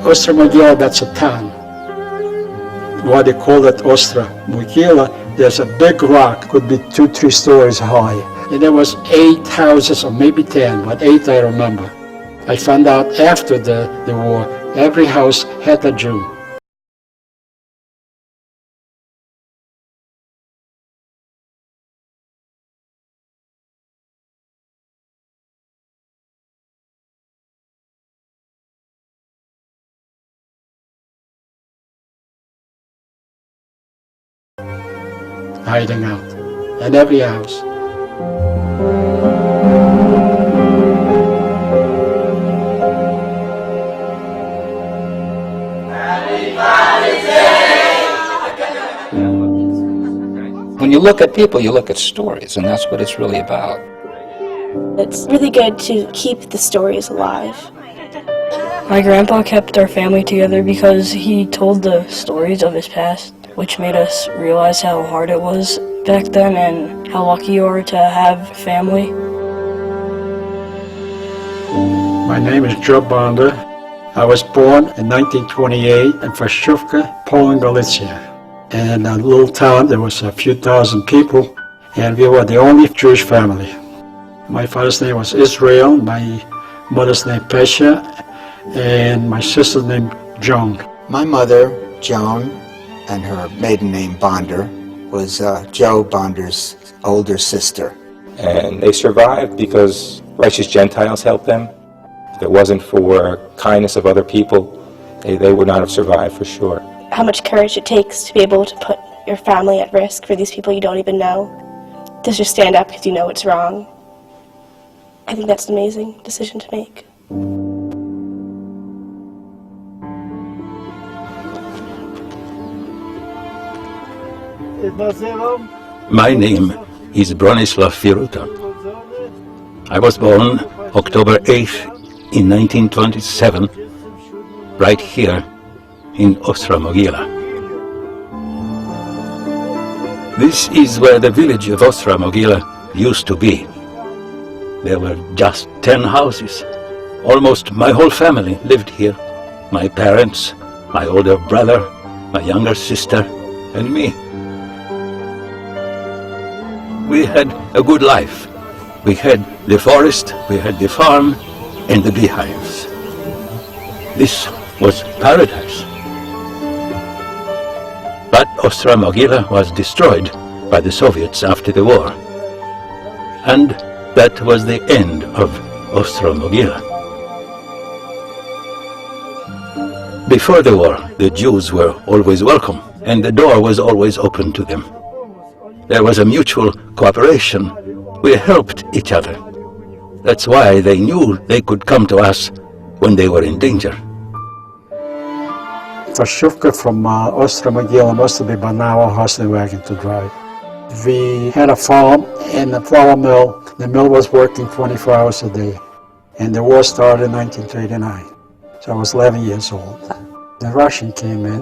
Gostra Mogila, that's a town. Why they call it Ostra Mogila, there's a big rock, could be 2-3 stories high. And there was 8 houses, or maybe 10, but 8 I remember. I found out after the war, every house had a Jew. Hiding out in every house. When you look at people, you look at stories, and that's what it's really about. It's really good to keep the stories alive. My grandpa kept our family together because he told the stories of his past, which made us realize how hard it was back then and how lucky you are to have family. My name is Joe Bonder. I was born in 1928 in Warszawka, Poland, Galicia. In a little town, there was a few thousand people, and we were the only Jewish family. My father's name was Israel, my mother's name Pesha, and my sister's name Joan. My mother, Joan, and her maiden name Bonder was Joe Bonder's older sister. And they survived because righteous Gentiles helped them. If it wasn't for kindness of other people, they would not have survived for sure. How much courage it takes to be able to put your family at risk for these people you don't even know. To just stand up because you know it's wrong. I think that's an amazing decision to make. My name is Bronislav Firuta. I was born October 8th in 1927, right here in Ostra Mogila. This is where the village of Ostra Mogila used to be. There were just 10 houses. Almost my whole family lived here. My parents, my older brother, my younger sister, and me. We had a good life. We had the forest, we had the farm, and the beehives. This was paradise. But Ostra Mogila was destroyed by the Soviets after the war. And that was the end of Ostra Mogila. Before the war, the Jews were always welcome, and the door was always open to them. There was a mutual cooperation. We helped each other. That's why they knew they could come to us when they were in danger. Warszawka from Ostra Mogila must have been about an hour horse and wagon to drive. We had a farm and a flour mill. The mill was working 24 hours a day. And the war started in 1939. So I was 11 years old. The Russian came in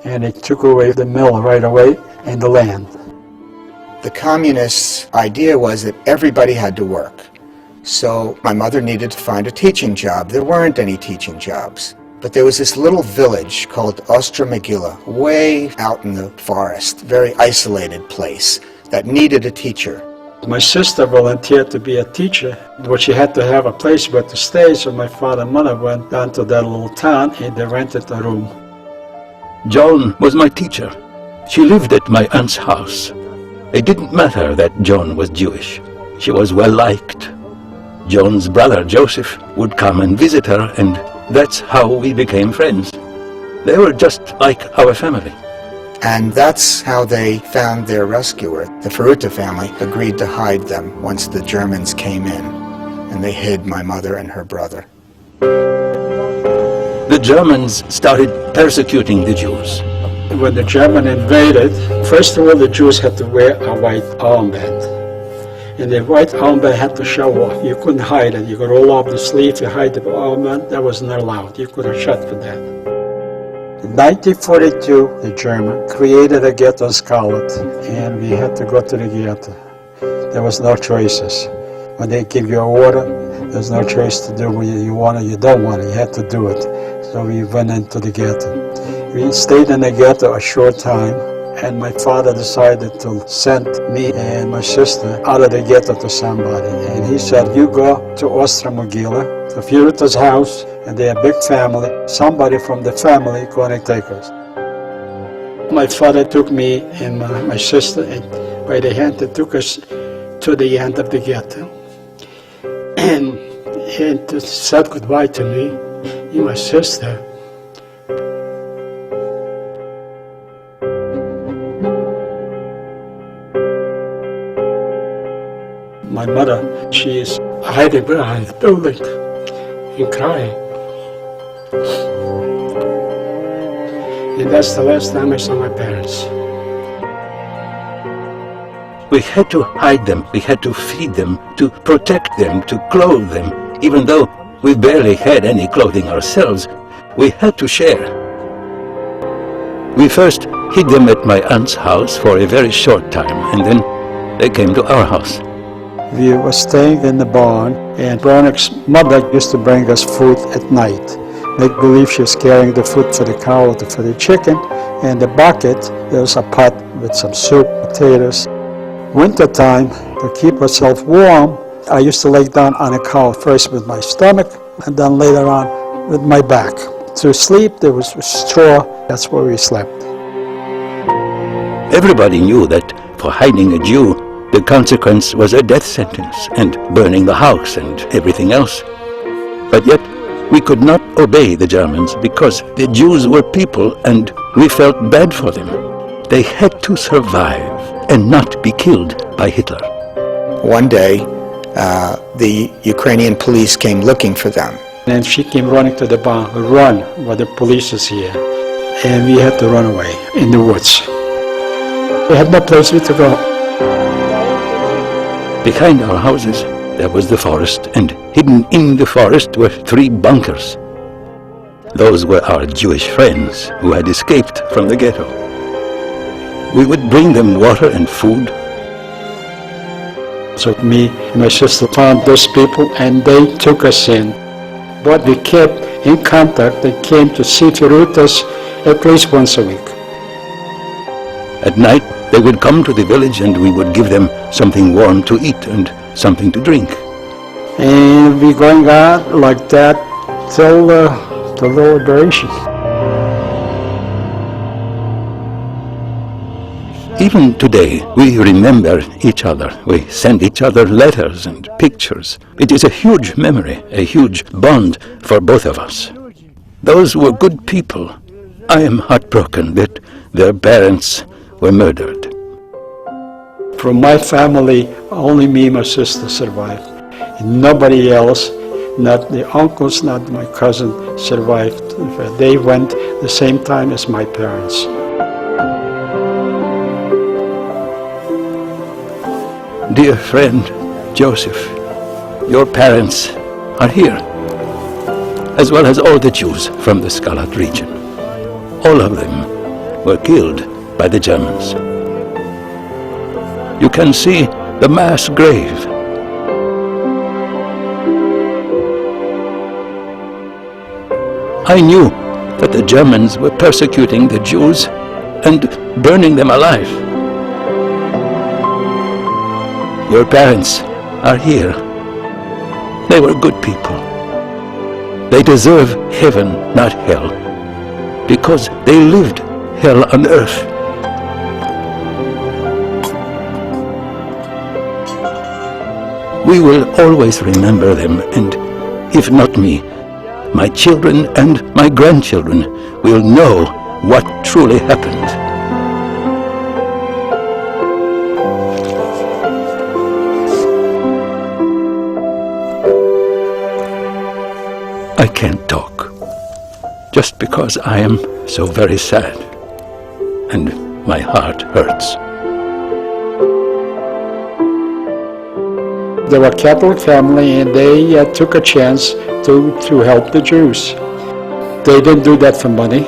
and they took away the mill right away and the land. The communists' idea was that everybody had to work. So my mother needed to find a teaching job. There weren't any teaching jobs. But there was this little village called Ostra Mogila, way out in the forest, very isolated place, that needed a teacher. My sister volunteered to be a teacher, but she had to have a place where to stay, so my father and mother went down to that little town and they rented a room. Joan was my teacher. She lived at my aunt's house. It didn't matter that Joan was Jewish. She was well liked. Joan's brother Joseph would come and visit her, and that's how we became friends. They were just like our family. And that's how they found their rescuer. The Firuta family agreed to hide them once the Germans came in, and they hid my mother and her brother. The Germans started persecuting the Jews. When the German invaded, first of all the Jews had to wear a white armband. And the white armband had to show off. You couldn't hide it. You could roll off the sleeve, you hide the armband. That was not allowed. You could have shot for that. In 1942, the German created a ghetto scarlet, and we had to go to the ghetto. There was no choices. When they give you a order, There's no choice to do what you want or you don't want it. You have to do it. So we went into the ghetto. We stayed in the ghetto a short time, and my father decided to send me and my sister out of the ghetto to somebody. And he said, you go to Ostra Mogila, to Fiorita's house, and they're a big family. Somebody from the family going to take us. My father took me and my sister and by the hand and took us to the end of the ghetto. And said goodbye to me and my sister. My mother, she is hiding behind the building and crying. And that's the last time I saw my parents. We had to hide them, we had to feed them, to protect them, to clothe them. Even though we barely had any clothing ourselves, we had to share. We first hid them at my aunt's house for a very short time, and then they came to our house. We were staying in the barn, and Veronic's mother used to bring us food at night. Make believe she was carrying the food for the cow or for the chicken, and the bucket, there was a pot with some soup, potatoes. Winter time, to keep herself warm, I used to lay down on a cow, first with my stomach, and then later on with my back. To sleep, there was straw, that's where we slept. Everybody knew that for hiding a Jew, the consequence was a death sentence and burning the house and everything else. But yet, we could not obey the Germans because the Jews were people and we felt bad for them. They had to survive and not be killed by Hitler. One day, the Ukrainian police came looking for them. And she came running to the barn, run, where the police is here. And we had to run away in the woods. We had no place to go. Behind our houses, there was the forest, and hidden in the forest were 3 bunkers. Those were our Jewish friends who had escaped from the ghetto. We would bring them water and food. So me and my sister found those people and they took us in. But we kept in contact. They came to see Fiorita's at least once a week. At night, they would come to the village and we would give them something warm to eat and something to drink. And we going on like that till the liberation. Even today, we remember each other. We send each other letters and pictures. It is a huge memory, a huge bond for both of us. Those were good people. I am heartbroken that their parents were murdered. From my family, only me and my sister survived. And nobody else, not the uncles, not my cousin, survived. They went the same time as my parents. Dear friend Joseph, your parents are here, as well as all the Jews from the Skalat region. All of them were killed by the Germans. You can see the mass grave. I knew that the Germans were persecuting the Jews and burning them alive. Your parents are here. They were good people. They deserve heaven, not hell, because they lived hell on earth. We will always remember them, and if not me, my children and my grandchildren will know what truly happened. I can't talk, just because I am so very sad, and my heart hurts. They were a Catholic family and they took a chance to help the Jews. They didn't do that for money.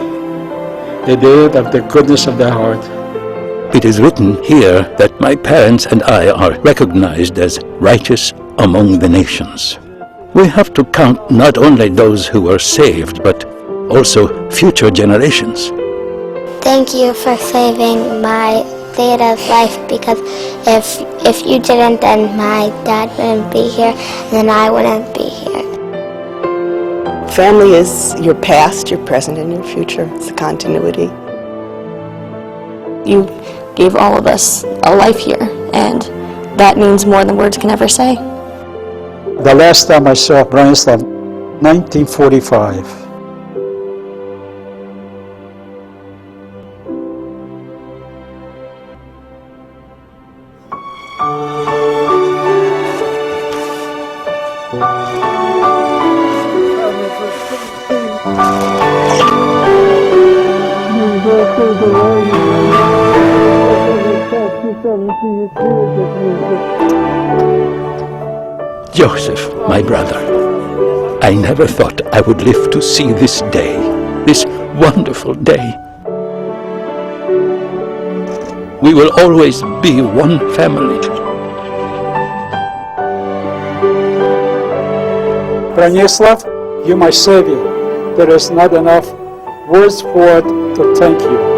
They did it of the goodness of their heart. It is written here that my parents and I are recognized as righteous among the nations. We have to count not only those who were saved, but also future generations. Thank you for saving my dada's life, because if you didn't, then my dad wouldn't be here, and then I wouldn't be here. Family is your past, your present, and your future. It's a continuity. You gave all of us a life here, and that means more than words can ever say. The last time I saw Branislav, 1945. Joseph, my brother, I never thought I would live to see this day, this wonderful day. We will always be one family. Branislav, you're my savior. There is not enough words for it to thank you.